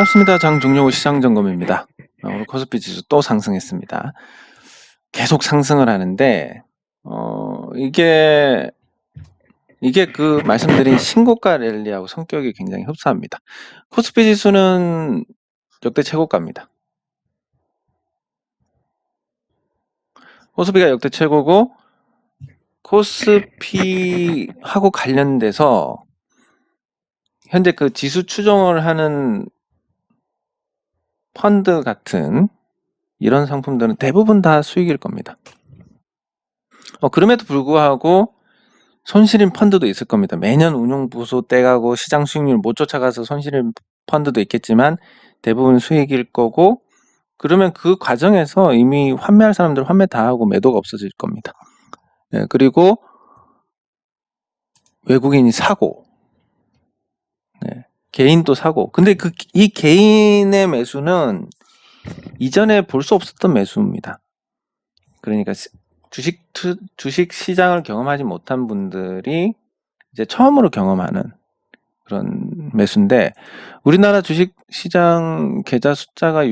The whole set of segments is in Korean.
반갑습니다. 장종료 시장점검입니다. 오늘 코스피 지수 또 상승했습니다. 계속 상승을 하는데 이게 그 말씀드린 신고가 랠리하고 성격이 굉장히 흡사합니다. 코스피 지수는 역대 최고가입니다. 코스피가 역대 최고고, 코스피하고 관련돼서 현재 그 지수 추종을 하는 펀드 같은 이런 상품들은 대부분 다 수익일 겁니다. 그럼에도 불구하고 손실인 펀드도 있을 겁니다. 매년 운용보수 떼가고 시장 수익률 못 쫓아가서 손실인 펀드도 있겠지만 대부분 수익일 거고, 그러면 그 과정에서 이미 환매할 사람들 환매 다 하고 매도가 없어질 겁니다. 그리고 외국인이 사고, 개인도 사고. 근데 이 개인의 매수는 이전에 볼 수 없었던 매수입니다. 그러니까 주식 시장을 경험하지 못한 분들이 이제 처음으로 경험하는 그런 매수인데, 우리나라 주식 시장 계좌 숫자가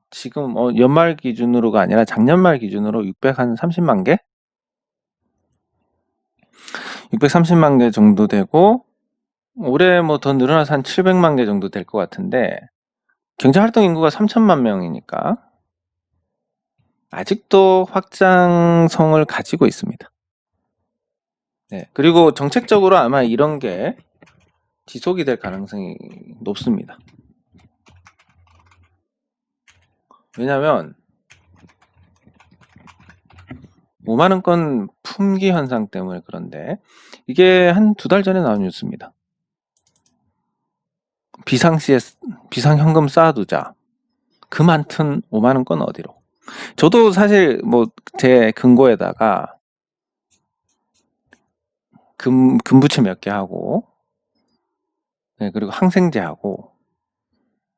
지금 연말 기준으로가 아니라 작년 말 기준으로 630만 개? 630만 개 정도 되고, 올해 뭐 더 늘어나서 한 700만 개 정도 될 것 같은데, 경제활동 인구가 3천만 명이니까 아직도 확장성을 가지고 있습니다. 그리고 정책적으로 아마 이런 게 지속이 될 가능성이 높습니다. 왜냐하면 5만원권 품귀 현상 때문에. 그런데 이게 한 2달 전에 나온 뉴스입니다. 비상현금 쌓아두자. 그 많던 5만원권 어디로. 저도 사실 뭐 제 금고에다가 금부채 몇 개 하고, 그리고 항생제하고,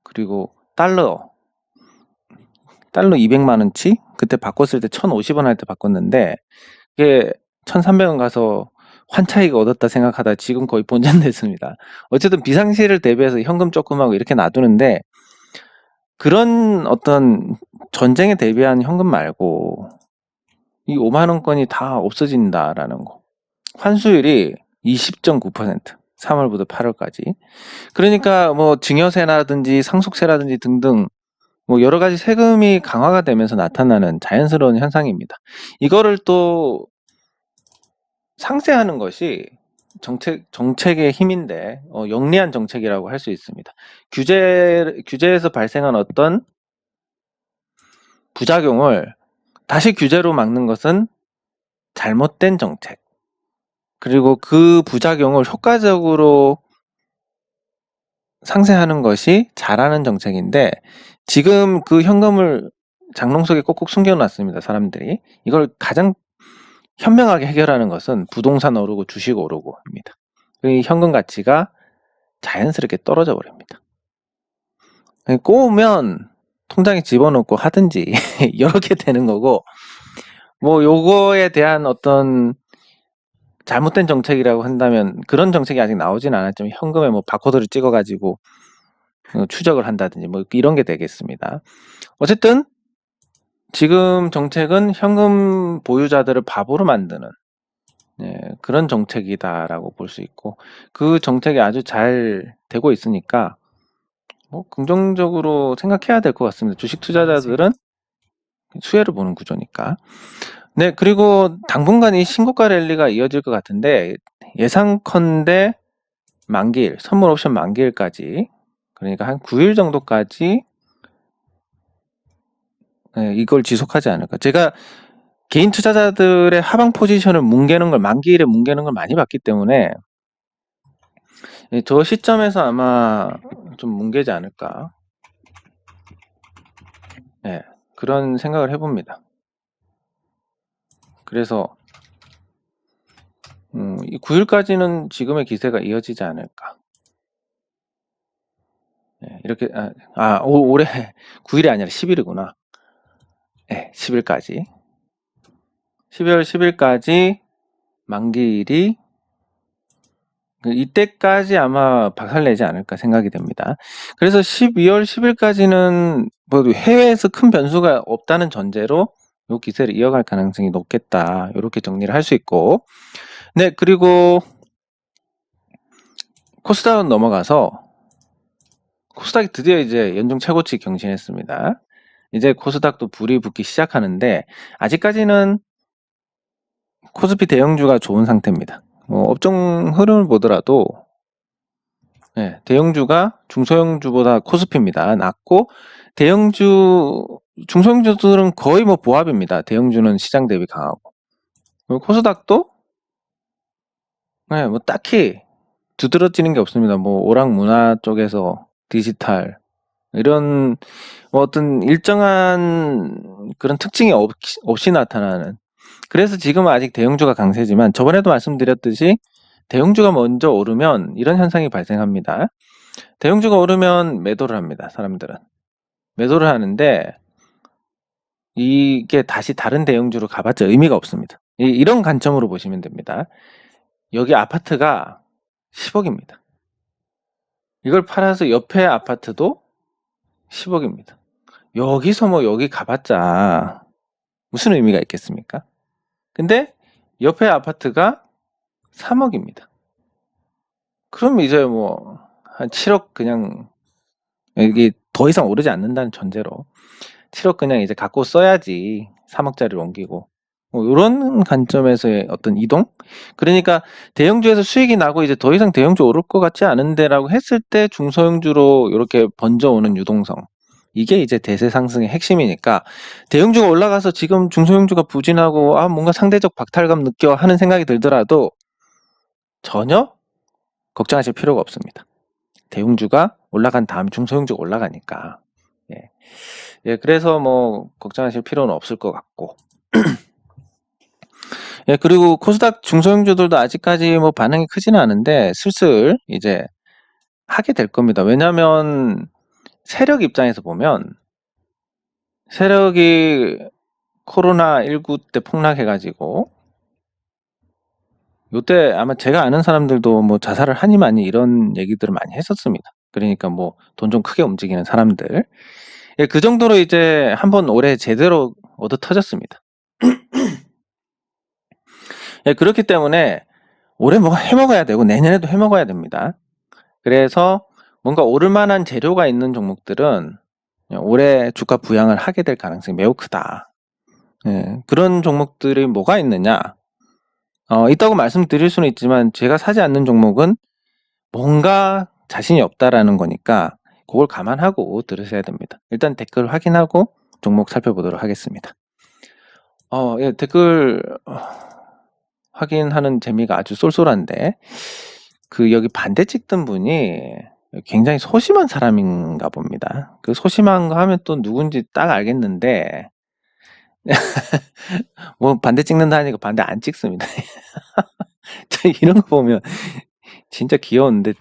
그리고 달러 200만원치? 그때 바꿨을 때 1,050원 할 때 바꿨는데, 이게 1,300원 가서 환차익 얻었다 생각하다 지금 거의 본전됐습니다. 어쨌든 비상시를 대비해서 현금 조금 하고 이렇게 놔두는데, 그런 어떤 전쟁에 대비한 현금 말고 이 5만원권이 다 없어진다라는 거. 환수율이 20.9%, 3월부터 8월까지. 그러니까 뭐 증여세라든지 상속세라든지 등등 뭐 여러 가지 세금이 강화가 되면서 나타나는 자연스러운 현상입니다. 이거를 또 상쇄하는 것이 정책의 힘인데, 영리한 정책이라고 할 수 있습니다. 규제에서 발생한 어떤 부작용을 다시 규제로 막는 것은 잘못된 정책. 그리고 그 부작용을 효과적으로 상쇄하는 것이 잘하는 정책인데, 지금 그 현금을 장롱 속에 꼭꼭 숨겨놨습니다, 사람들이. 이걸 가장 현명하게 해결하는 것은 부동산 오르고 주식 오르고입니다. 이 현금 가치가 자연스럽게 떨어져 버립니다. 꼬우면 통장에 집어넣고 하든지 이렇게 되는 거고, 뭐 요거에 대한 어떤 잘못된 정책이라고 한다면 그런 정책이 아직 나오진 않았지만 현금에 뭐 바코드를 찍어가지고 추적을 한다든지 뭐 이런 게 되겠습니다. 어쨌든 지금 정책은 현금 보유자들을 바보로 만드는 그런 정책이다라고 볼 수 있고, 그 정책이 아주 잘 되고 있으니까 뭐 긍정적으로 생각해야 될 것 같습니다. 주식 투자자들은 수혜를 보는 구조니까. 그리고 당분간 이 신고가 랠리가 이어질 것 같은데, 예상컨대 만기일, 선물 옵션 만기일까지, 그러니까 한 9일 정도까지 이걸 지속하지 않을까. 제가 개인 투자자들의 하방 포지션을 만기일에 뭉개는 걸 많이 봤기 때문에 저 시점에서 아마 좀 뭉개지 않을까, 그런 생각을 해봅니다. 그래서 이 9일까지는 지금의 기세가 이어지지 않을까. 이렇게 올해 9일이 아니라 10일이구나. 10일까지. 12월 10일까지 만기일이 이때까지 아마 박살내지 않을까 생각이 됩니다. 그래서 12월 10일까지는 뭐 해외에서 큰 변수가 없다는 전제로 요 기세를 이어갈 가능성이 높겠다. 이렇게 정리를 할 수 있고, 네, 그리고 코스닥은 넘어가서 코스닥이 드디어 이제 연중 최고치 경신했습니다. 이제 코스닥도 불이 붙기 시작하는데 아직까지는 코스피 대형주가 좋은 상태입니다. 업종 흐름을 보더라도 네, 대형주가 중소형주보다 코스피입니다. 낮고 중소형주들은 거의 뭐 보합입니다. 대형주는 시장 대비 강하고. 코스닥도 네, 뭐 딱히 두드러지는 게 없습니다. 뭐 오락문화 쪽에서 디지털 이런 뭐 어떤 일정한 그런 특징이 없이 나타나는. 그래서 지금은 아직 대형주가 강세지만 저번에도 말씀드렸듯이 대형주가 먼저 오르면 이런 현상이 발생합니다. 대형주가 오르면 매도를 합니다. 사람들은 매도를 하는데 이게 다시 다른 대형주로 가봤자 의미가 없습니다. 이런 관점으로 보시면 됩니다. 여기 아파트가 10억입니다. 이걸 팔아서 옆에 아파트도 10억입니다. 여기서 뭐 여기 가봤자 무슨 의미가 있겠습니까? 근데 옆에 아파트가 3억입니다. 그럼 이제 뭐 한 7억 그냥 이게 더 이상 오르지 않는다는 전제로 7억 그냥 이제 갖고 써야지 3억짜리를 옮기고 뭐 이런 관점에서의 어떤 이동? 그러니까 대형주에서 수익이 나고 이제 더 이상 대형주 오를 것 같지 않은데라고 했을 때 중소형주로 이렇게 번져오는 유동성. 이게 이제 대세 상승의 핵심이니까 대형주가 올라가서 지금 중소형주가 부진하고 뭔가 상대적 박탈감 느껴 하는 생각이 들더라도 전혀 걱정하실 필요가 없습니다. 대형주가 올라간 다음 중소형주가 올라가니까. 예, 그래서 뭐 걱정하실 필요는 없을 것 같고. 예, 그리고 코스닥 중소형주들도 아직까지 뭐 반응이 크지는 않은데 슬슬 이제 하게 될 겁니다. 왜냐하면 세력 입장에서 보면 세력이 코로나19 때 폭락해가지고 요때 아마 제가 아는 사람들도 뭐 자살을 하니 마니 이런 얘기들을 많이 했었습니다. 그러니까 뭐 돈 좀 크게 움직이는 사람들. 예, 그 정도로 이제 한번 올해 제대로 얻어 터졌습니다. 예, 그렇기 때문에 올해 뭐 해먹어야 되고 내년에도 해먹어야 됩니다. 그래서 뭔가 오를 만한 재료가 있는 종목들은 올해 주가 부양을 하게 될 가능성이 매우 크다. 예, 그런 종목들이 뭐가 있느냐? 있다고 말씀드릴 수는 있지만 제가 사지 않는 종목은 뭔가 자신이 없다라는 거니까 그걸 감안하고 들으셔야 됩니다. 일단 댓글 확인하고 종목 살펴보도록 하겠습니다. 예, 댓글 확인하는 재미가 아주 쏠쏠한데 여기 반대 찍던 분이 굉장히 소심한 사람인가 봅니다. 그 소심한 거 하면 또 누군지 딱 알겠는데 뭐 반대 찍는다 하니까 반대 안 찍습니다. 이런 거 보면 진짜 귀여운데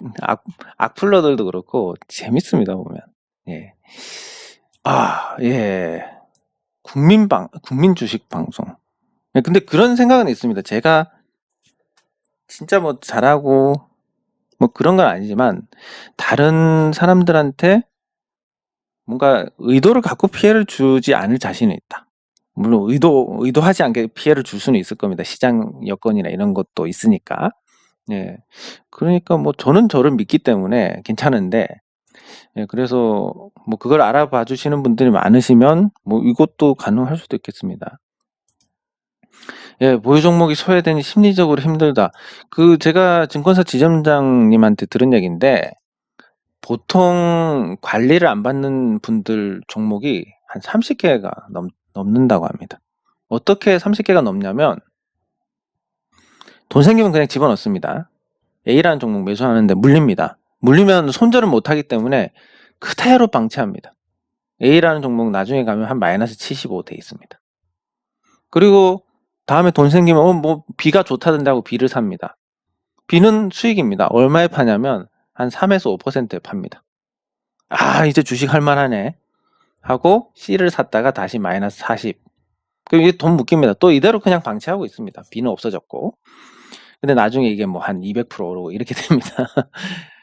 악플러들도 그렇고 재밌습니다 보면. 예. 예. 국민 주식 방송. 근데 그런 생각은 있습니다. 제가 진짜 뭐 잘하고 뭐 그런 건 아니지만 다른 사람들한테 뭔가 의도를 갖고 피해를 주지 않을 자신은 있다. 물론 의도하지 않게 피해를 줄 수는 있을 겁니다. 시장 여건이나 이런 것도 있으니까. 예. 그러니까 뭐 저는 저를 믿기 때문에 괜찮은데, 예, 그래서 뭐 그걸 알아봐 주시는 분들이 많으시면 뭐 이것도 가능할 수도 있겠습니다. 예, 보유 종목이 소외되니 심리적으로 힘들다. 제가 증권사 지점장님한테 들은 얘기인데, 보통 관리를 안 받는 분들 종목이 한 30개가 넘는다고 합니다. 어떻게 30개가 넘냐면, 돈 생기면 그냥 집어넣습니다. A라는 종목 매수하는데 물립니다. 물리면 손절을 못하기 때문에 그대로 방치합니다. A라는 종목 나중에 가면 한 마이너스 75 돼 있습니다. 그리고 다음에 돈 생기면 뭐 B가 좋다던데 하고 B를 삽니다. B는 수익입니다. 얼마에 파냐면 한 3에서 5%에 팝니다. 이제 주식 할만하네 하고 C를 샀다가 다시 마이너스 40. 그럼 이게 돈 묶입니다. 또 이대로 그냥 방치하고 있습니다. B는 없어졌고. 근데 나중에 이게 뭐 한 200% 오르고 이렇게 됩니다.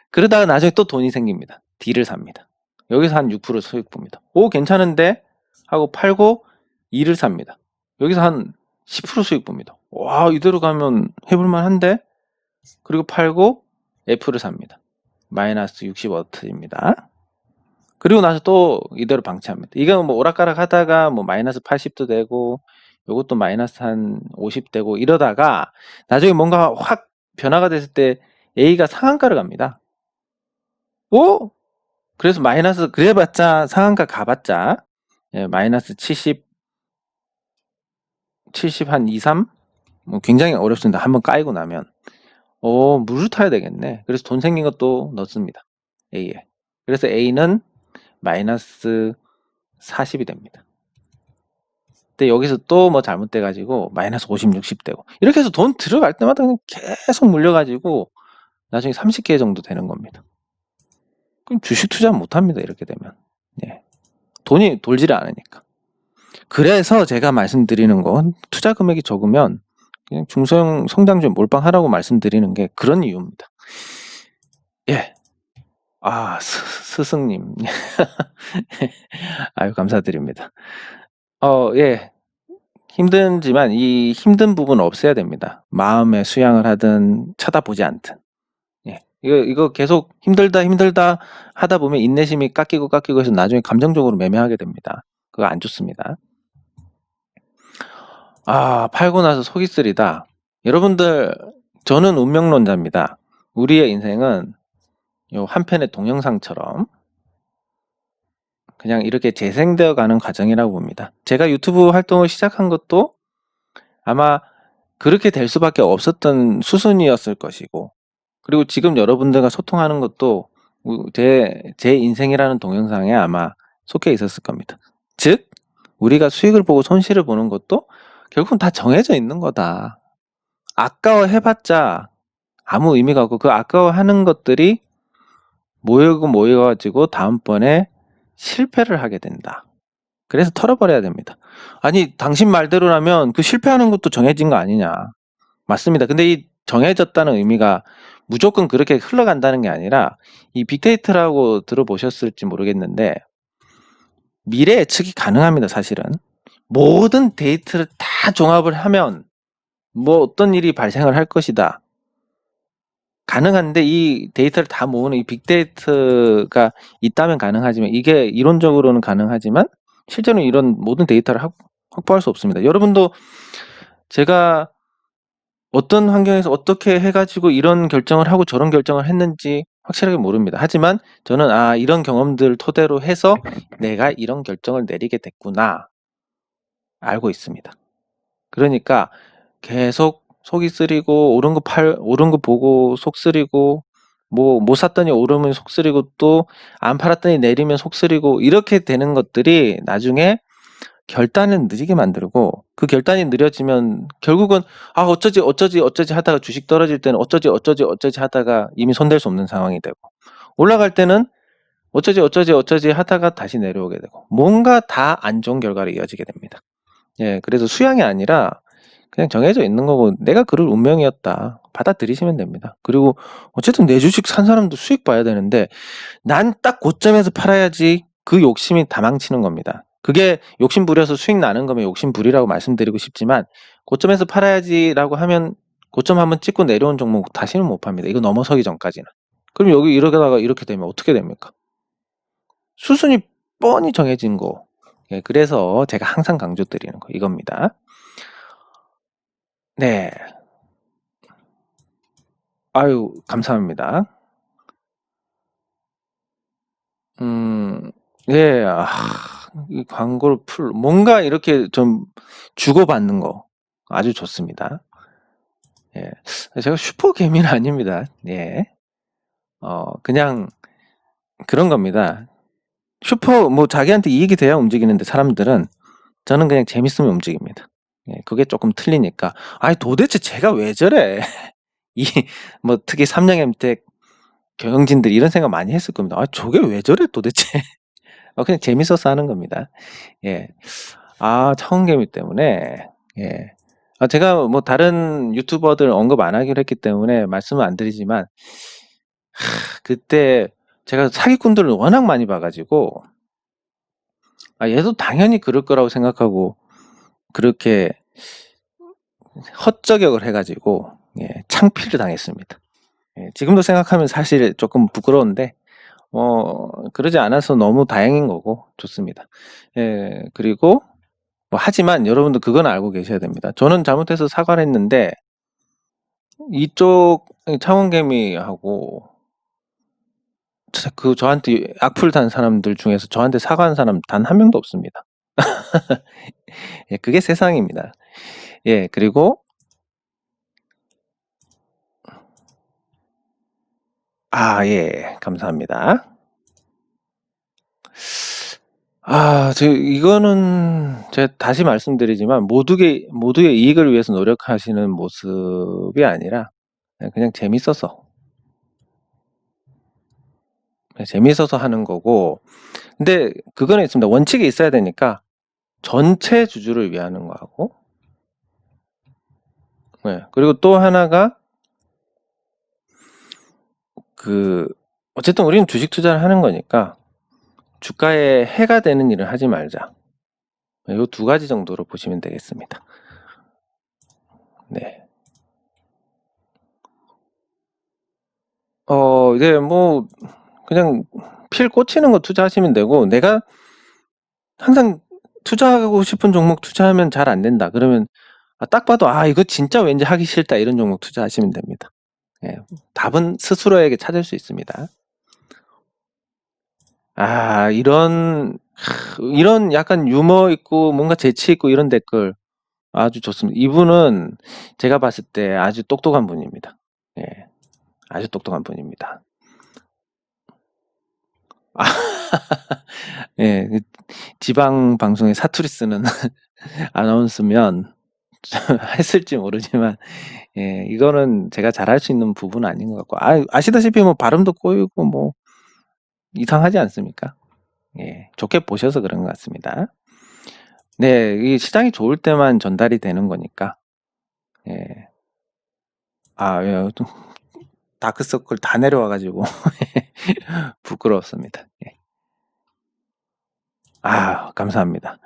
그러다가 나중에 또 돈이 생깁니다. D를 삽니다. 여기서 한 6% 수익 봅니다. 오, 괜찮은데? 하고 팔고 E를 삽니다. 여기서 한 10% 수익 봅니다. 와, 이대로 가면 해볼만 한데? 그리고 팔고 F를 삽니다. 마이너스 65T입니다. 그리고 나서 또 이대로 방치합니다. 이거 뭐 오락가락 하다가 뭐 마이너스 80도 되고, 요것도 마이너스 한 50 되고 이러다가 나중에 뭔가 확 변화가 됐을 때 A가 상한가를 갑니다. 오? 그래서 마이너스, 그래봤자 상한가 가봤자, 예, 마이너스 70 한 2, 3? 뭐 굉장히 어렵습니다. 한번 까이고 나면. 물을 타야 되겠네. 그래서 돈 생긴 것도 넣습니다. A에. 그래서 A는 마이너스 40이 됩니다. 근데 여기서 또 뭐 잘못돼가지고 마이너스 50, 60 되고. 이렇게 해서 돈 들어갈 때마다 그냥 계속 물려가지고 나중에 30개 정도 되는 겁니다. 그럼 주식 투자 못 합니다. 이렇게 되면. 예. 돈이 돌지를 않으니까. 그래서 제가 말씀드리는 건 투자 금액이 적으면 그냥 중소형 성장주에 몰빵하라고 말씀드리는 게 그런 이유입니다. 예. 스승님. 아유, 감사드립니다. 예. 힘들지만 이 힘든 부분은 없애야 됩니다. 마음의 수양을 하든 쳐다보지 않든. 예. 이거 계속 힘들다 하다 보면 인내심이 깎이고 해서 나중에 감정적으로 매매하게 됩니다. 그거 안 좋습니다. 팔고 나서 속이 쓰리다. 여러분들, 저는 운명론자입니다. 우리의 인생은 요 한 편의 동영상처럼 그냥 이렇게 재생되어 가는 과정이라고 봅니다. 제가 유튜브 활동을 시작한 것도 아마 그렇게 될 수밖에 없었던 수순이었을 것이고, 그리고 지금 여러분들과 소통하는 것도 제 인생이라는 동영상에 아마 속해 있었을 겁니다. 즉, 우리가 수익을 보고 손실을 보는 것도 결국은 다 정해져 있는 거다. 아까워해봤자 아무 의미가 없고, 그 아까워하는 것들이 모여가지고 다음번에 실패를 하게 된다. 그래서 털어버려야 됩니다. 아니, 당신 말대로라면 그 실패하는 것도 정해진 거 아니냐. 맞습니다. 근데 이 정해졌다는 의미가 무조건 그렇게 흘러간다는 게 아니라, 이 빅데이터라고 들어보셨을지 모르겠는데 미래 예측이 가능합니다. 사실은 모든 데이터를 다 종합을 하면 뭐 어떤 일이 발생을 할 것이다. 가능한데 이 데이터를 다 모으는 이 빅데이터가 있다면 가능하지만, 이게 이론적으로는 가능하지만 실제로는 이런 모든 데이터를 확보할 수 없습니다. 여러분도 제가 어떤 환경에서 어떻게 해가지고 이런 결정을 하고 저런 결정을 했는지 확실하게 모릅니다. 하지만 저는 이런 경험들을 토대로 해서 내가 이런 결정을 내리게 됐구나 알고 있습니다. 그러니까 계속 속이 쓰리고 오른 거 보고 속 쓰리고, 뭐 못 샀더니 오르면 속 쓰리고, 또 안 팔았더니 내리면 속 쓰리고, 이렇게 되는 것들이 나중에 결단을 느리게 만들고, 그 결단이 느려지면 결국은 어쩌지 하다가 주식 떨어질 때는 어쩌지 하다가 이미 손댈 수 없는 상황이 되고, 올라갈 때는 어쩌지 하다가 다시 내려오게 되고, 뭔가 다 안 좋은 결과로 이어지게 됩니다. 예, 그래서 수양이 아니라 그냥 정해져 있는 거고, 내가 그럴 운명이었다 받아들이시면 됩니다. 그리고 어쨌든 내 주식 산 사람도 수익 봐야 되는데, 난 딱 고점에서 팔아야지, 그 욕심이 다 망치는 겁니다. 그게 욕심 부려서 수익 나는 거면 욕심 부리라고 말씀드리고 싶지만, 고점에서 팔아야지라고 하면 고점 한번 찍고 내려온 종목 다시는 못 팝니다. 이거 넘어서기 전까지는. 그럼 여기 이러다가 이렇게 되면 어떻게 됩니까? 수순이 뻔히 정해진 거. 예, 그래서 제가 항상 강조드리는 거 이겁니다. 네. 아유, 감사합니다. 예, 이 광고를 뭔가 이렇게 좀 주고받는 거 아주 좋습니다. 예. 제가 슈퍼개미는 아닙니다. 예. 그냥 그런 겁니다. 뭐 자기한테 이익이 돼야 움직이는데 사람들은, 저는 그냥 재밌으면 움직입니다. 예, 그게 조금 틀리니까. 도대체 제가 왜 저래? 뭐 특히 삼양엠텍 경영진들이 이런 생각 많이 했을 겁니다. 저게 왜 저래 도대체? 그냥 재밌어서 하는 겁니다. 예. 청개미 때문에, 예. 제가 뭐 다른 유튜버들 언급 안 하기로 했기 때문에 말씀을 안 드리지만 그때 제가 사기꾼들을 워낙 많이 봐가지고 얘도 당연히 그럴 거라고 생각하고 그렇게 헛저격을 해가지고 창피를 당했습니다. 지금도 생각하면 사실 조금 부끄러운데 그러지 않아서 너무 다행인 거고 좋습니다. 그리고 하지만 여러분도 그건 알고 계셔야 됩니다. 저는 잘못해서 사과를 했는데 이쪽 창원개미하고 저한테 악플 단 사람들 중에서 저한테 사과한 사람 단 한 명도 없습니다. 그게 세상입니다. 그리고 감사합니다. 이거는 제가 다시 말씀드리지만 모두의 이익을 위해서 노력하시는 모습이 아니라 그냥 재밌어서 하는 거고, 근데 그거는 있습니다. 원칙이 있어야 되니까 전체 주주를 위하는 거하고, 그리고 또 하나가 어쨌든 우리는 주식 투자를 하는 거니까 주가에 해가 되는 일을 하지 말자. 이 두 가지 정도로 보시면 되겠습니다. 네. 이제 뭐 그냥 필 꽂히는 거 투자하시면 되고, 내가 항상 투자하고 싶은 종목 투자하면 잘 안 된다. 그러면 딱 봐도 이거 진짜 왠지 하기 싫다 이런 종목 투자하시면 됩니다. 답은 스스로에게 찾을 수 있습니다. 이런 약간 유머 있고 뭔가 재치 있고 이런 댓글 아주 좋습니다. 이분은 제가 봤을 때 아주 똑똑한 분입니다. 아주 똑똑한 분입니다. 지방 방송에 사투리 쓰는 아나운서면 했을지 모르지만 이거는 제가 잘할 수 있는 부분은 아닌 것 같고 아시다시피 뭐 발음도 꼬이고 뭐 이상하지 않습니까? 좋게 보셔서 그런 것 같습니다. 이 시장이 좋을 때만 전달이 되는 거니까. 다크서클 다 내려와가지고 부끄러웠습니다. 감사합니다.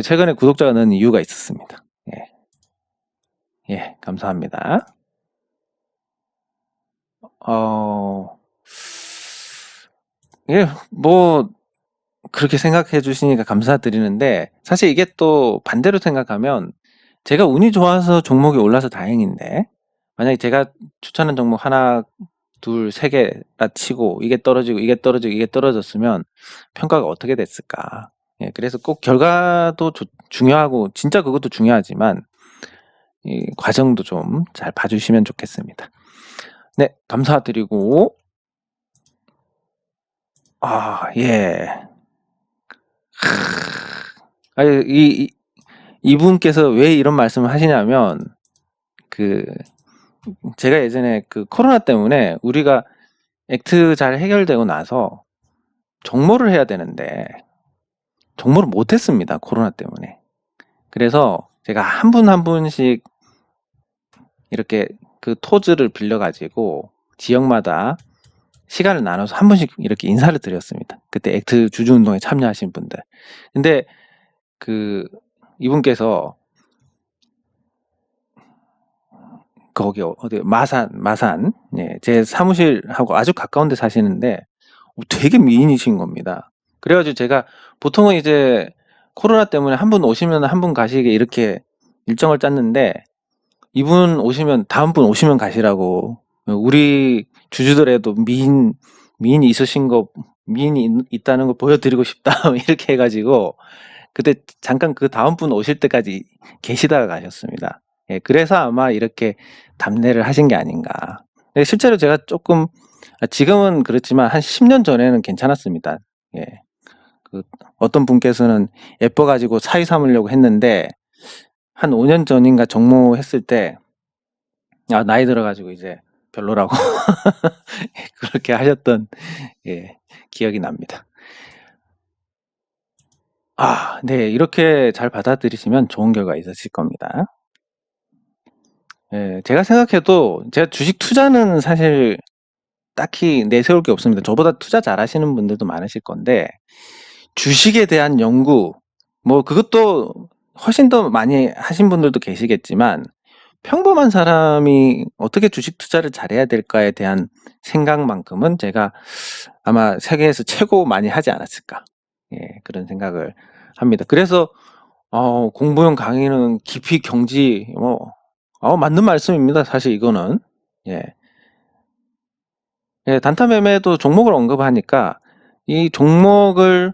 최근에 구독자가 는 이유가 있었습니다. 감사합니다. 뭐 그렇게 생각해 주시니까 감사드리는데, 사실 이게 또 반대로 생각하면 제가 운이 좋아서 종목이 올라서 다행인데, 만약에 제가 추천한 종목 하나, 둘, 세 개라 치고 이게 떨어지고 이게 떨어지고 이게 떨어졌으면 평가가 어떻게 됐을까. 그래서 꼭 결과도 중요하고 진짜 그것도 중요하지만 이 과정도 좀 잘 봐주시면 좋겠습니다. 감사드리고 이분께서 왜 이런 말씀을 하시냐면 제가 예전에 코로나 때문에 우리가 액트 잘 해결되고 나서 정모를 해야 되는데 정모를 못했습니다. 코로나 때문에. 그래서 제가 한 분 한 분씩 이렇게 토즈를 빌려가지고 지역마다 시간을 나눠서 한 분씩 이렇게 인사를 드렸습니다. 그때 액트 주주운동에 참여하신 분들. 근데 이분께서 거기 어디 마산 제 사무실하고 아주 가까운 데 사시는데 되게 미인이신 겁니다. 그래가지고 제가 보통은 이제 코로나 때문에 한 분 오시면 한 분 가시게 이렇게 일정을 짰는데, 이분 오시면 다음 분 오시면 가시라고, 우리 주주들에도 미인이 있다는 거 보여드리고 싶다 이렇게 해가지고 그때 잠깐 다음 분 오실 때까지 계시다가 가셨습니다. 그래서 아마 이렇게 답례를 하신 게 아닌가. 실제로 제가 조금 지금은 그렇지만 한 10년 전에는 괜찮았습니다. 어떤 분께서는 예뻐가지고 사위 삼으려고 했는데 한 5년 전인가 정모했을 때 나이 들어가지고 이제 별로라고 그렇게 하셨던 기억이 납니다. 이렇게 잘 받아들이시면 좋은 결과 있으실 겁니다. 예, 제가 생각해도 제가 주식 투자는 사실 딱히 내세울 게 없습니다. 저보다 투자 잘하시는 분들도 많으실 건데 주식에 대한 연구 뭐 그것도 훨씬 더 많이 하신 분들도 계시겠지만 평범한 사람이 어떻게 주식 투자를 잘해야 될까에 대한 생각만큼은 제가 아마 세계에서 최고 많이 하지 않았을까. 예, 그런 생각을 합니다. 그래서 공부용 강의는 깊이 경지 맞는 말씀입니다. 사실 이거는. 예. 예, 단타 매매도 종목을 언급하니까 이 종목이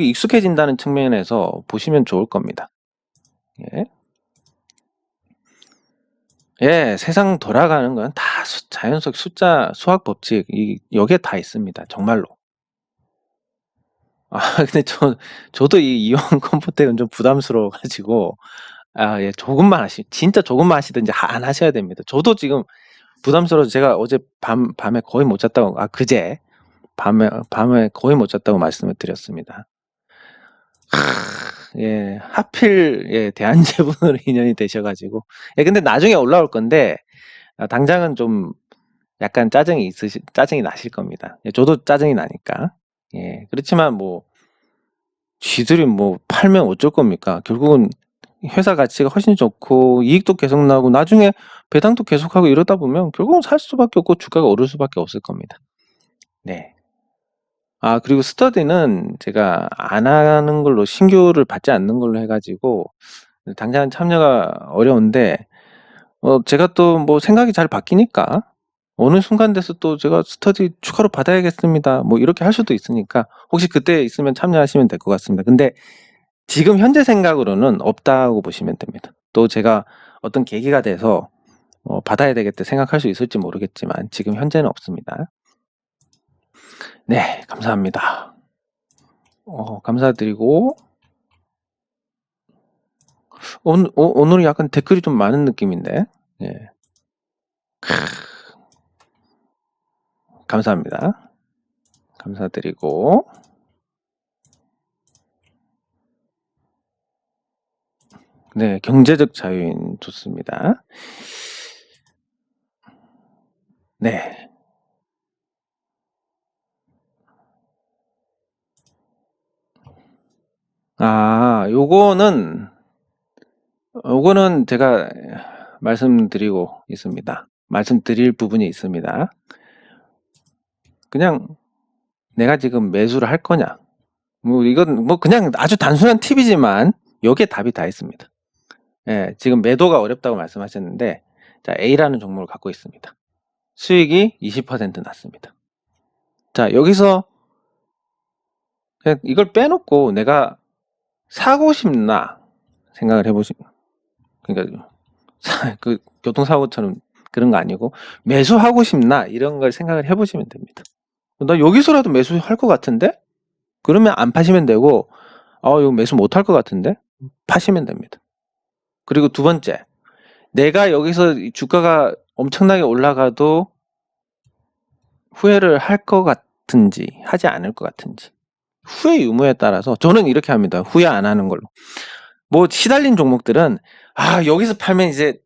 익숙해진다는 측면에서 보시면 좋을 겁니다. 예. 예, 세상 돌아가는 건 다 자연 속 숫자, 수학 법칙, 여기에 다 있습니다. 정말로. 근데 저도 이 이용 컴포텍은 좀 부담스러워가지고, 예, 진짜 조금만 하시든지 안 하셔야 됩니다. 저도 지금 부담스러워서 제가 어제 밤에 거의 못 잤다고, 그제 밤에 거의 못 잤다고 말씀을 드렸습니다. 예, 하필, 예, 대한제분으로 인연이 되셔가지고. 예, 근데 나중에 올라올 건데, 당장은 좀 약간 짜증이 나실 겁니다. 예, 저도 짜증이 나니까. 예, 그렇지만 쥐들이 팔면 어쩔 겁니까? 결국은 회사 가치가 훨씬 좋고, 이익도 계속 나오고, 나중에 배당도 계속하고 이러다 보면 결국은 살 수밖에 없고, 주가가 오를 수밖에 없을 겁니다. 네. 그리고 스터디는 제가 안 하는 걸로, 신규를 받지 않는 걸로 해가지고, 당장 참여가 어려운데, 제가 또 생각이 잘 바뀌니까, 어느 순간 돼서 또 제가 스터디 추가로 받아야겠습니다. 이렇게 할 수도 있으니까, 혹시 그때 있으면 참여하시면 될 것 같습니다. 근데 지금 현재 생각으로는 없다고 보시면 됩니다. 또 제가 어떤 계기가 돼서 받아야 되겠다 생각할 수 있을지 모르겠지만, 지금 현재는 없습니다. 네, 감사합니다. 감사드리고, 오늘은 약간 댓글이 좀 많은 느낌인데, 예. 감사합니다. 감사드리고, 네, 경제적 자유인 좋습니다. 네. 요거는 제가 말씀드릴 부분이 있습니다. 그냥 내가 지금 매수를 할 거냐. 이건 그냥 아주 단순한 팁이지만 여기에 답이 다 있습니다. 예, 지금 매도가 어렵다고 말씀하셨는데, 자, A라는 종목을 갖고 있습니다. 수익이 20% 났습니다. 자, 여기서 그냥 이걸 빼놓고 내가 사고 싶나 생각을 해보시면, 그러니까 그 교통사고처럼 그런 거 아니고 매수하고 싶나 이런 걸 생각을 해보시면 됩니다. 나 여기서라도 매수할 것 같은데? 그러면 안 파시면 되고, 이거 매수 못 할 것 같은데? 파시면 됩니다. 그리고 두 번째, 내가 여기서 주가가 엄청나게 올라가도 후회를 할 것 같은지 하지 않을 것 같은지, 후회 유무에 따라서 저는 이렇게 합니다. 후회 안 하는 걸로. 시달린 종목들은 여기서 팔면 이제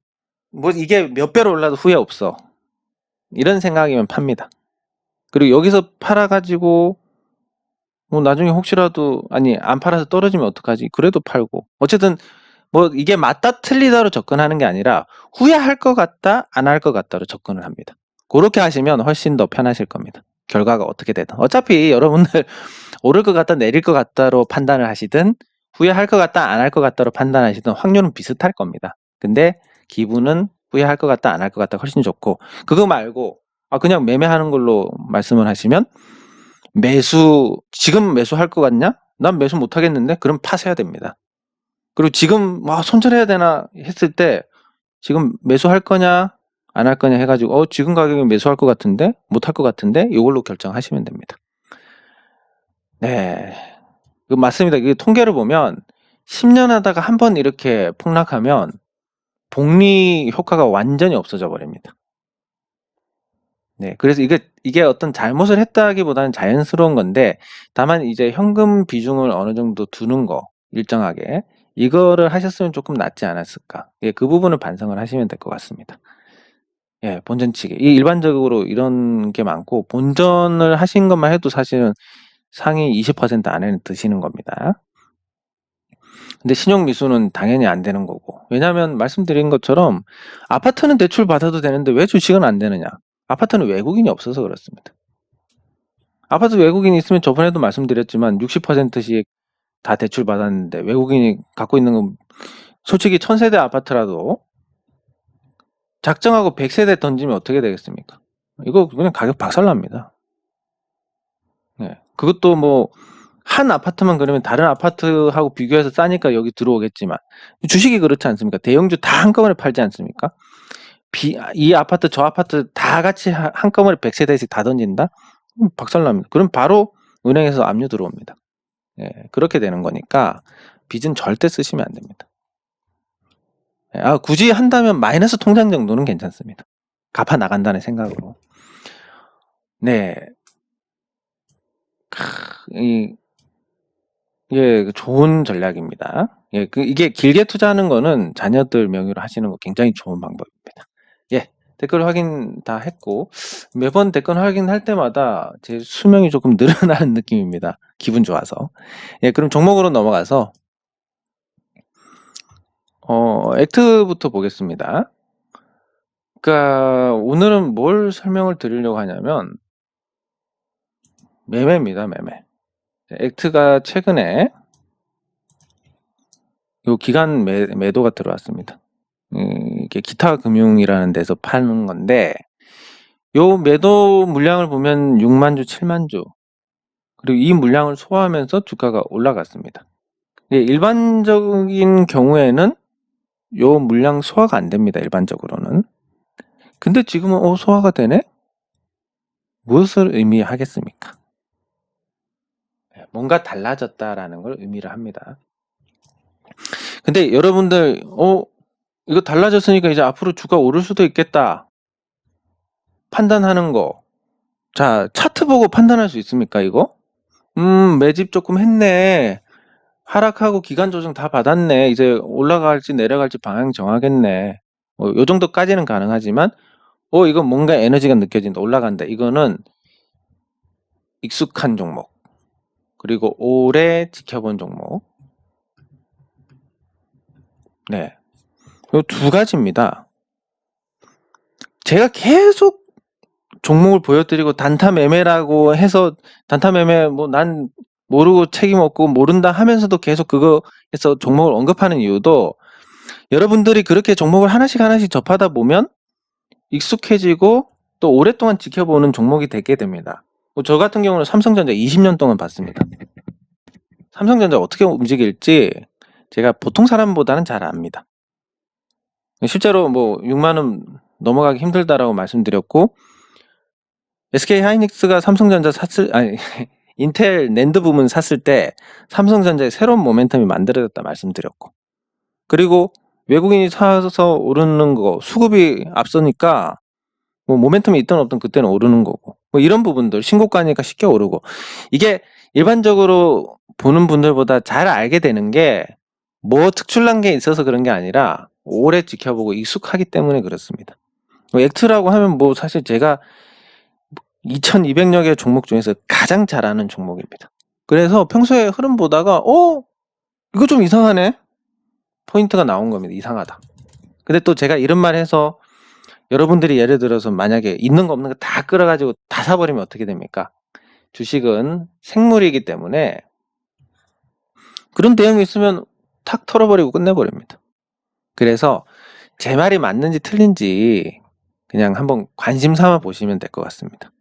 이게 몇 배로 올라도 후회 없어, 이런 생각이면 팝니다. 그리고 여기서 팔아가지고 나중에 혹시라도 안 팔아서 떨어지면 어떡하지? 그래도 팔고. 어쨌든 이게 맞다 틀리다로 접근하는 게 아니라 후회할 것 같다 안 할 것 같다로 접근을 합니다. 그렇게 하시면 훨씬 더 편하실 겁니다. 결과가 어떻게 되든. 어차피 여러분들 오를 것 같다 내릴 것 같다로 판단을 하시든 후회할 것 같다 안 할 것 같다로 판단하시든 확률은 비슷할 겁니다. 근데 기분은 후회할 것 같다 안 할 것 같다 훨씬 좋고, 그거 말고 그냥 매매하는 걸로 말씀을 하시면, 지금 매수할 것 같냐? 난 매수 못 하겠는데? 그럼 파셔야 됩니다. 그리고 지금 손절해야 되나 했을 때 지금 매수할 거냐 안 할 거냐 해가지고 지금 가격에 매수할 것 같은데 못 할 것 같은데 이걸로 결정하시면 됩니다. 네, 맞습니다. 이 통계를 보면 10년 하다가 한번 이렇게 폭락하면 복리 효과가 완전히 없어져 버립니다. 네, 그래서 이게 어떤 잘못을 했다기보다는 자연스러운 건데, 다만 이제 현금 비중을 어느 정도 두는 거, 일정하게 이거를 하셨으면 조금 낫지 않았을까. 예, 그 부분을 반성을 하시면 될 것 같습니다. 예, 본전치기. 이 일반적으로 이런 게 많고, 본전을 하신 것만 해도 사실은 상위 20% 안에는 드시는 겁니다. 근데 신용미수는 당연히 안 되는 거고. 왜냐하면 말씀드린 것처럼 아파트는 대출 받아도 되는데 왜 주식은 안 되느냐. 아파트는 외국인이 없어서 그렇습니다. 아파트 외국인이 있으면 저번에도 말씀드렸지만 60%씩 다 대출 받았는데 외국인이 갖고 있는 건 솔직히 1000세대 아파트라도 작정하고 100세대 던지면 어떻게 되겠습니까? 이거 그냥 가격 박살납니다. 네. 그것도 뭐 한 아파트만 그러면 다른 아파트하고 비교해서 싸니까 여기 들어오겠지만 주식이 그렇지 않습니까? 대형주 다 한꺼번에 팔지 않습니까? 이 아파트 저 아파트 다 같이 한꺼번에 100세대씩 다 던진다? 박살납니다. 그럼 바로 은행에서 압류 들어옵니다. 예, 그렇게 되는 거니까 빚은 절대 쓰시면 안 됩니다. 예, 굳이 한다면 마이너스 통장 정도는 괜찮습니다. 갚아 나간다는 생각으로. 네. 이게 좋은 전략입니다. 예, 이게 길게 투자하는 거는 자녀들 명의로 하시는 거 굉장히 좋은 방법입니다. 예, 댓글 확인 다 했고 매번 댓글 확인할 때마다 제 수명이 조금 늘어나는 느낌입니다. 기분 좋아서. 예, 그럼 종목으로 넘어가서 액트부터 보겠습니다. 그러니까 오늘은 뭘 설명을 드리려고 하냐면 매매입니다. 매매. 액트가 최근에 요 기간 매도가 들어왔습니다. 이게 기타금융이라는 데서 파는 건데 요 매도 물량을 보면 6만 주, 7만 주 그리고 이 물량을 소화하면서 주가가 올라갔습니다. 일반적인 경우에는 요 물량 소화가 안 됩니다. 일반적으로는. 근데 지금은 소화가 되네? 무엇을 의미하겠습니까? 뭔가 달라졌다라는 걸 의미를 합니다. 근데 여러분들 이거 달라졌으니까 이제 앞으로 주가 오를 수도 있겠다 판단하는 거. 자, 차트 보고 판단할 수 있습니까, 이거? 매집 조금 했네. 하락하고 기간 조정 다 받았네. 이제 올라갈지 내려갈지 방향 정하겠네. 요 정도까지는 가능하지만, 이건 뭔가 에너지가 느껴진다. 올라간다. 이거는 익숙한 종목. 그리고 오래 지켜본 종목. 네. 요 두 가지입니다. 제가 계속 종목을 보여드리고 단타 매매라고 해서 단타 매매 난 모르고 책임 없고 모른다 하면서도 계속 그거 해서 종목을 언급하는 이유도 여러분들이 그렇게 종목을 하나씩 접하다 보면 익숙해지고 또 오랫동안 지켜보는 종목이 되게 됩니다. 저 같은 경우는 삼성전자 20년 동안 봤습니다. 삼성전자 어떻게 움직일지 제가 보통 사람보다는 잘 압니다. 실제로 6만원 넘어가기 힘들다라고 말씀드렸고 SK하이닉스가 삼성전자 인텔 낸드 부문 샀을 때 삼성전자의 새로운 모멘텀이 만들어졌다 말씀드렸고 그리고 외국인이 사서 오르는 거 수급이 앞서니까 모멘텀이 있든 없든 그때는 오르는 거고 이런 부분들 신고가니까 쉽게 오르고 이게 일반적으로 보는 분들보다 잘 알게 되는 게 특출난 게 있어서 그런 게 아니라 오래 지켜보고 익숙하기 때문에 그렇습니다. 액트라고 하면 사실 제가 2200여 개 종목 중에서 가장 잘 아는 종목입니다. 그래서 평소에 흐름 보다가 이거 좀 이상하네 포인트가 나온 겁니다. 이상하다. 근데 또 제가 이런 말 해서 여러분들이 예를 들어서 만약에 있는 거 없는 거 다 끌어가지고 다 사버리면 어떻게 됩니까? 주식은 생물이기 때문에 그런 대응이 있으면 탁 털어버리고 끝내버립니다. 그래서 제 말이 맞는지 틀린지 그냥 한번 관심 삼아 보시면 될 것 같습니다.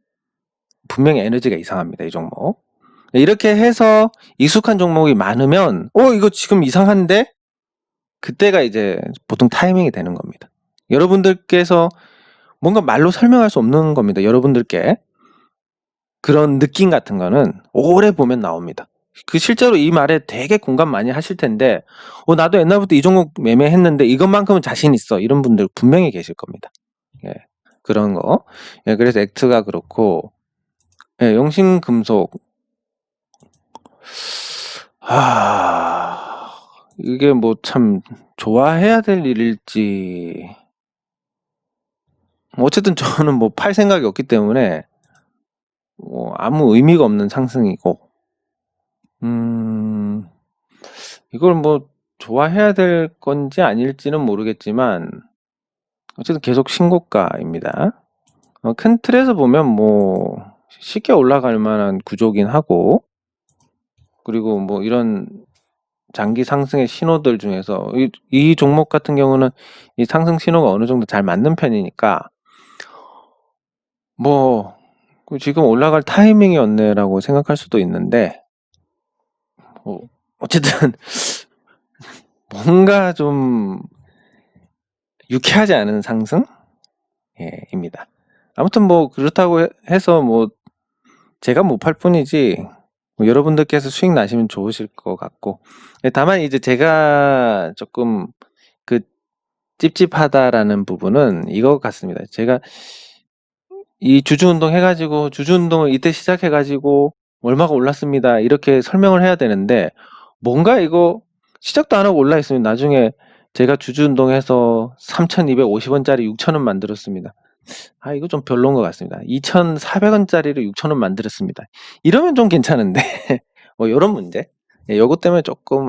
분명히 에너지가 이상합니다. 이 종목. 이렇게 해서 익숙한 종목이 많으면 이거 지금 이상한데? 그때가 이제 보통 타이밍이 되는 겁니다. 여러분들께서 뭔가 말로 설명할 수 없는 겁니다. 여러분들께 그런 느낌 같은 거는 오래 보면 나옵니다. 실제로 이 말에 되게 공감 많이 하실 텐데 나도 옛날부터 이 종목 매매했는데 이것만큼은 자신 있어 이런 분들 분명히 계실 겁니다. 예, 그런 거. 그래서 액트가 그렇고 영신금속 이게 뭐 참 좋아해야 될 일일지. 어쨌든 저는 뭐 팔 생각이 없기 때문에 아무 의미가 없는 상승이고, 이걸 뭐 좋아해야 될 건지 아닐지는 모르겠지만 어쨌든 계속 신고가입니다. 큰 틀에서 보면 뭐 쉽게 올라갈 만한 구조긴 하고, 그리고 뭐 이런 장기 상승의 신호들 중에서 이 종목 같은 경우는 이 상승 신호가 어느 정도 잘 맞는 편이니까 뭐 지금 올라갈 타이밍이었네라고 생각할 수도 있는데, 어쨌든 뭔가 좀 유쾌하지 않은 상승? 입니다. 아무튼 뭐 그렇다고 해서 뭐 제가 못 팔 뿐이지 뭐 여러분들께서 수익 나시면 좋으실 것 같고, 다만 이제 제가 조금 그 찝찝하다라는 부분은 이거 같습니다. 제가 이 주주운동 해가지고 주주운동을 이때 시작해가지고 얼마가 올랐습니다 이렇게 설명을 해야 되는데, 뭔가 이거 시작도 안 하고 올라 있으면 나중에 제가 주주운동해서 3,250원짜리 6,000원 만들었습니다. 이거 좀 별로인 것 같습니다. 2,400원짜리를 6,000원 만들었습니다. 이러면 좀 괜찮은데 뭐 이런 문제, 요것 때문에 조금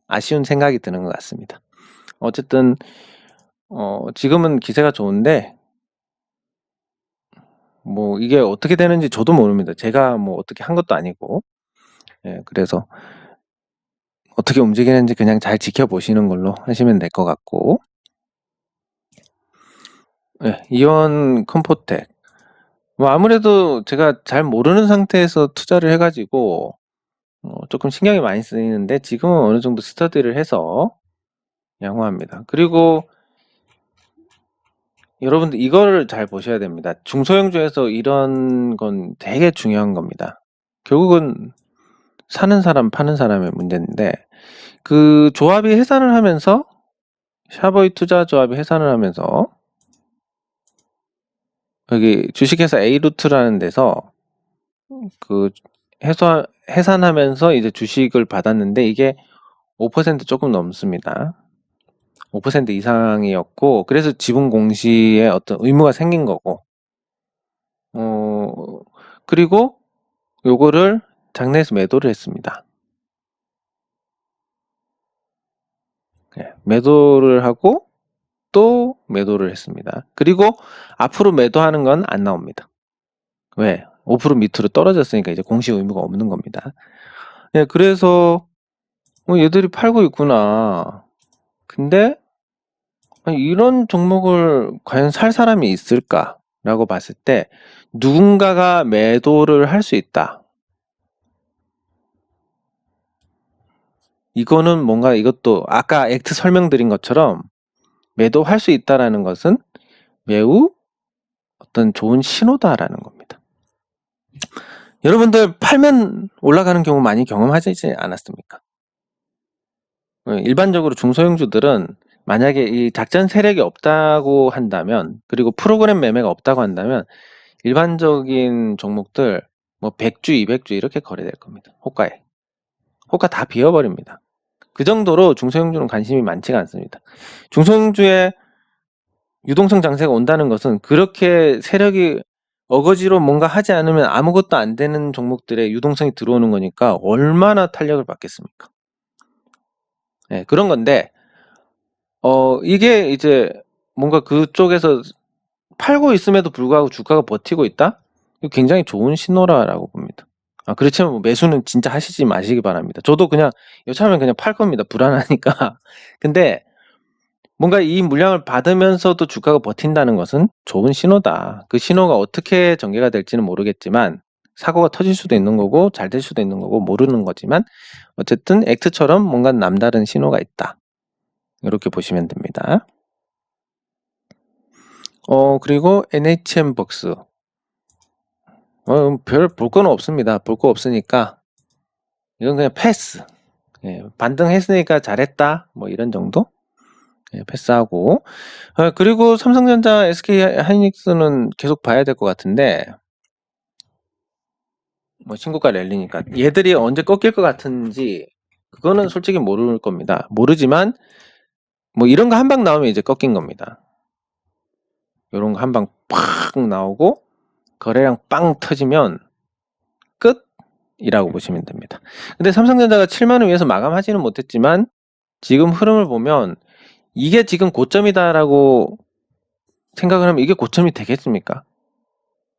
아쉬운 생각이 드는 것 같습니다. 어쨌든 지금은 기세가 좋은데 뭐 이게 어떻게 되는지 저도 모릅니다. 제가 뭐 어떻게 한 것도 아니고, 그래서 어떻게 움직이는지 그냥 잘 지켜보시는 걸로 하시면 될 것 같고, 이원 컴포텍 뭐 아무래도 제가 잘 모르는 상태에서 투자를 해가지고 조금 신경이 많이 쓰이는데 지금은 어느 정도 스터디를 해서 양호합니다. 그리고 여러분들 이거를 잘 보셔야 됩니다. 중소형주에서 이런 건 되게 중요한 겁니다. 결국은 사는 사람 파는 사람의 문제인데, 그 조합이 해산을 하면서 샤버이 투자 조합이 해산을 하면서 여기 주식회사 A루트라는 데서 그 해산하면서 이제 주식을 받았는데 이게 5% 조금 넘습니다. 5% 이상이었고, 그래서 지분 공시에 어떤 의무가 생긴 거고, 그리고 요거를 장내에서 매도를 했습니다. 매도를 하고 또 매도를 했습니다. 그리고 앞으로 매도하는 건 안 나옵니다. 왜? 5% 밑으로 떨어졌으니까 이제 공시 의무가 없는 겁니다. 그래서 얘들이 팔고 있구나. 근데 이런 종목을 과연 살 사람이 있을까라고 봤을 때 누군가가 매도를 할 수 있다. 이거는 뭔가 이것도 아까 액트 설명드린 것처럼 매도할 수 있다라는 것은 매우 어떤 좋은 신호다라는 겁니다. 여러분들 팔면 올라가는 경우 많이 경험하시지 않았습니까? 일반적으로 중소형주들은 만약에 이 작전 세력이 없다고 한다면, 그리고 프로그램 매매가 없다고 한다면 일반적인 종목들 뭐 100주, 200주 이렇게 거래될 겁니다. 호가 다 비워버립니다. 그 정도로 중소형주는 관심이 많지가 않습니다. 중소형주에 유동성 장세가 온다는 것은 그렇게 세력이 어거지로 뭔가 하지 않으면 아무것도 안 되는 종목들의 유동성이 들어오는 거니까 얼마나 탄력을 받겠습니까? 그런 건데, 이게 이제 뭔가 그쪽에서 팔고 있음에도 불구하고 주가가 버티고 있다? 이거 굉장히 좋은 신호라고 봅니다. 그렇지만 뭐 매수는 진짜 하시지 마시기 바랍니다. 저도 그냥 여차하면 그냥 팔 겁니다. 불안하니까. 근데 뭔가 이 물량을 받으면서도 주가가 버틴다는 것은 좋은 신호다. 그 신호가 어떻게 전개가 될지는 모르겠지만 사고가 터질 수도 있는 거고 잘 될 수도 있는 거고 모르는 거지만 어쨌든 액트처럼 뭔가 남다른 신호가 있다. 이렇게 보시면 됩니다. 그리고 NHN벅스 별 볼 건 없습니다. 볼 거 없으니까 이건 그냥 패스. 반등했으니까 잘했다 뭐 이런 정도. 패스하고, 그리고 삼성전자, SK하이닉스는 계속 봐야 될 것 같은데, 뭐 신고가 랠리니까 얘들이 언제 꺾일 것 같은지 그거는 솔직히 모를 겁니다. 모르지만 뭐 이런 거 한 방 나오면 이제 꺾인 겁니다. 이런 거 한 방 팍 나오고 거래량 빵 터지면 끝이라고 보시면 됩니다. 근데 삼성전자가 7만 원 위에서 마감하지는 못했지만 지금 흐름을 보면 이게 지금 고점이다라고 생각을 하면 이게 고점이 되겠습니까?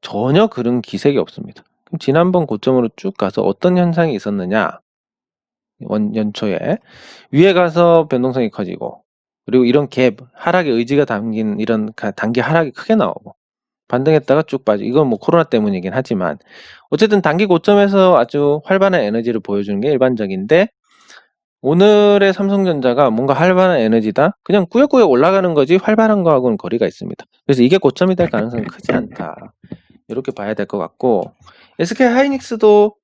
전혀 그런 기색이 없습니다. 그럼 지난번 고점으로 쭉 가서 어떤 현상이 있었느냐? 연초에 위에 가서 변동성이 커지고 그리고 이런 갭 하락의 의지가 담긴 이런 단기 하락이 크게 나오고 반등했다가 쭉 빠지고 이건 뭐 코로나 때문이긴 하지만 어쨌든 단기 고점에서 아주 활발한 에너지를 보여주는 게 일반적인데 오늘의 삼성전자가 뭔가 활발한 에너지다? 그냥 꾸역꾸역 올라가는 거지 활발한 거하고는 거리가 있습니다. 그래서 이게 고점이 될 가능성이 크지 않다. 이렇게 봐야 될 것 같고 SK 하이닉스도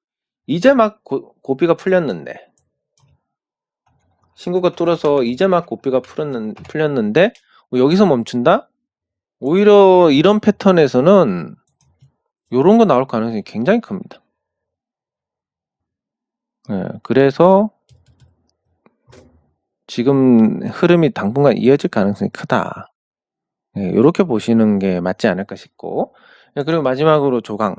이제 막 고비가 풀렸는데 신고가 뚫어서 이제 막 고비가 풀렸는데 여기서 멈춘다? 오히려 이런 패턴에서는 이런 거 나올 가능성이 굉장히 큽니다. 그래서 지금 흐름이 당분간 이어질 가능성이 크다. 이렇게 보시는 게 맞지 않을까 싶고 그리고 마지막으로 조강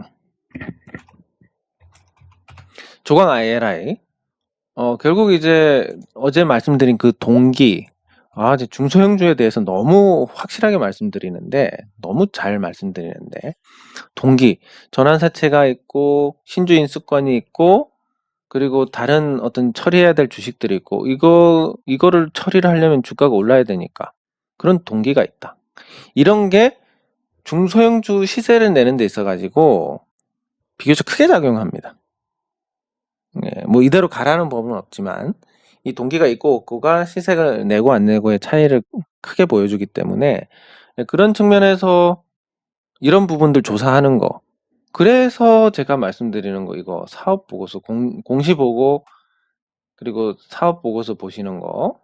IRI 결국 이제 어제 말씀드린 그 동기 이제 중소형주에 대해서 너무 확실하게 말씀드리는데 너무 잘 말씀드리는데 동기 전환사채가 있고 신주 인수권이 있고 그리고 다른 어떤 처리해야 될 주식들이 있고 이거를 처리를 하려면 주가가 올라야 되니까 그런 동기가 있다. 이런 게 중소형주 시세를 내는 데 있어 가지고 비교적 크게 작용합니다. 뭐 이대로 가라는 법은 없지만 이 동기가 있고 없고가 시세를 내고 안 내고의 차이를 크게 보여주기 때문에 그런 측면에서 이런 부분들 조사하는 거 그래서 제가 말씀드리는 거 이거 사업 보고서 공시 보고 그리고 사업 보고서 보시는 거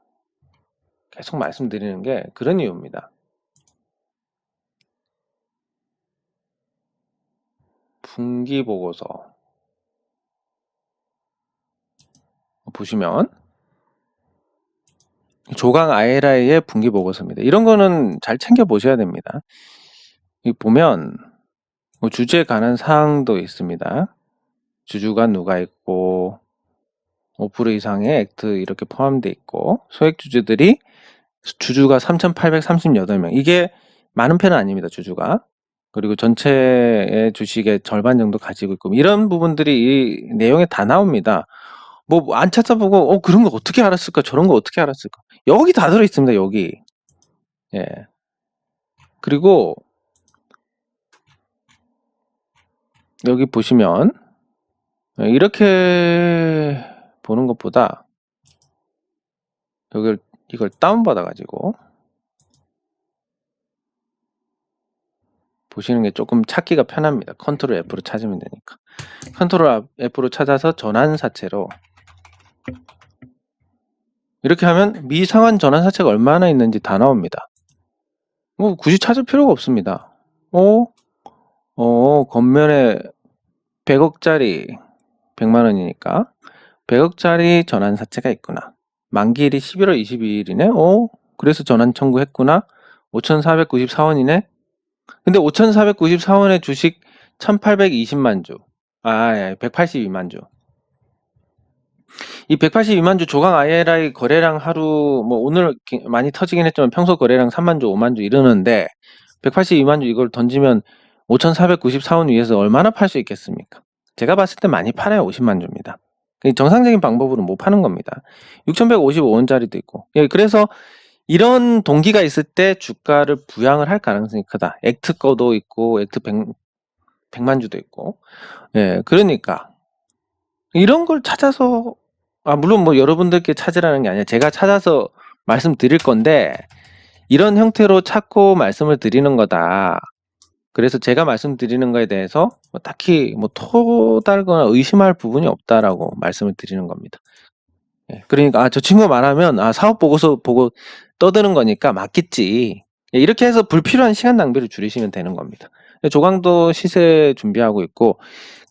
계속 말씀드리는 게 그런 이유입니다. 분기 보고서 보시면 조강 IRI의 분기 보고서입니다. 이런 거는 잘 챙겨 보셔야 됩니다. 여기 보면 뭐 주주에 관한 사항도 있습니다. 주주가 누가 있고 5% 이상의 액트 이렇게 포함되어 있고 소액 주주가 3,838명 이게 많은 편은 아닙니다. 주주가 그리고 전체의 주식의 절반 정도 가지고 있고 이런 부분들이 이 내용에 다 나옵니다. 뭐 안 찾아보고 그런 거 어떻게 알았을까 저런 거 어떻게 알았을까 여기 다 들어있습니다. 여기 그리고 여기 보시면 이렇게 보는 것보다 이걸 다운받아 가지고 보시는 게 조금 찾기가 편합니다. 컨트롤 F로 찾으면 되니까 컨트롤 F로 찾아서 전환사채로 이렇게 하면 미상환 전환사채가 얼마나 있는지 다 나옵니다. 뭐 굳이 찾을 필요가 없습니다. 겉면에 100억짜리 100만원이니까 100억짜리 전환사채가 있구나. 만기일이 11월 22일이네. 그래서 전환 청구했구나. 5,494원이네. 근데 5,494원의 주식 1,820만 주. 182만 주. 이 182만 주 조강 IRI 거래량 하루 뭐 오늘 많이 터지긴 했지만 평소 거래량 3만 주, 5만 주 이러는데 182만 주 이걸 던지면 5,494원 위에서 얼마나 팔 수 있겠습니까? 제가 봤을 때 많이 팔아야 50만 주입니다. 정상적인 방법으로 못 파는 겁니다. 6,155원짜리도 있고. 그래서 이런 동기가 있을 때 주가를 부양을 할 가능성이 크다. 액트 거도 있고 액트 100만 주도 있고. 그러니까 이런 걸 찾아서 물론 뭐 여러분들께 찾으라는 게 아니라 제가 찾아서 말씀드릴 건데 이런 형태로 찾고 말씀을 드리는 거다. 그래서 제가 말씀드리는 거에 대해서 딱히 뭐 토달거나 의심할 부분이 없다라고 말씀을 드리는 겁니다. 그러니까 저 친구가 말하면 사업 보고서 보고 떠드는 거니까 맞겠지. 이렇게 해서 불필요한 시간 낭비를 줄이시면 되는 겁니다. 조강도 시세 준비하고 있고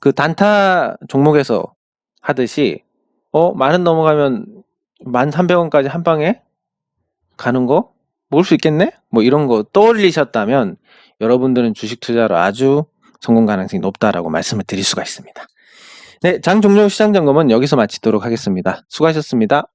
그 단타 종목에서 하듯이 만원 넘어가면 1,300원까지 한 방에 가는 거 먹을 수 있겠네? 뭐 이런 거 떠올리셨다면 여러분들은 주식 투자로 아주 성공 가능성이 높다라고 말씀을 드릴 수가 있습니다. 네, 장 종료 시장 점검은 여기서 마치도록 하겠습니다. 수고하셨습니다.